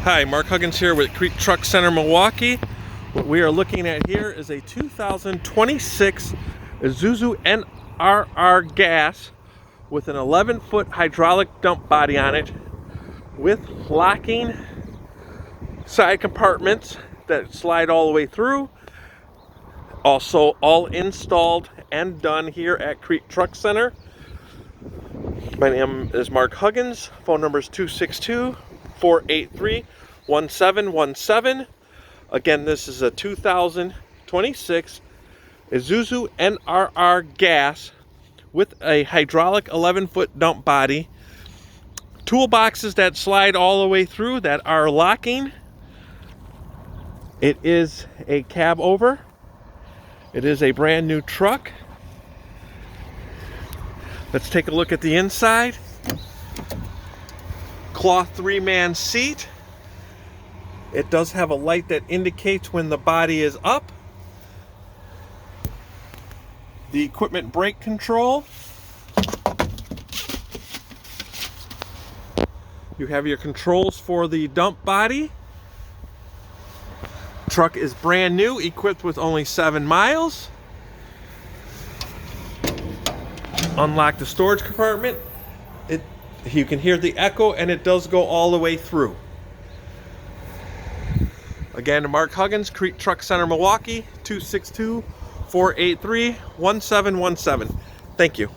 Hi, Mark Huggins here with Kriete Truck Center, Milwaukee. What we are looking at here is a 2026 ISUZU NRR gas with an 11-foot hydraulic dump body on it with locking side compartments that slide all the way through. Also all installed and done here at Kriete Truck Center. My name is Mark Huggins. Phone number is 262-483-1717. Again, this is a 2026 ISUZU NRR gas with a hydraulic 11-foot dump body. Toolboxes that slide all the way through that are locking. It is a cab over. It is a brand new truck. Let's take a look at the inside. Cloth 3-man seat. It does have a light that indicates when the body is up. The equipment brake control. You have your controls for the dump body. Truck is brand new, equipped with only 7 miles. Unlock the storage compartment. You can hear the echo, and it does go all the way through. Again, Mark Huggins, Kriete Truck Center, Milwaukee, 262-483-1717. Thank you.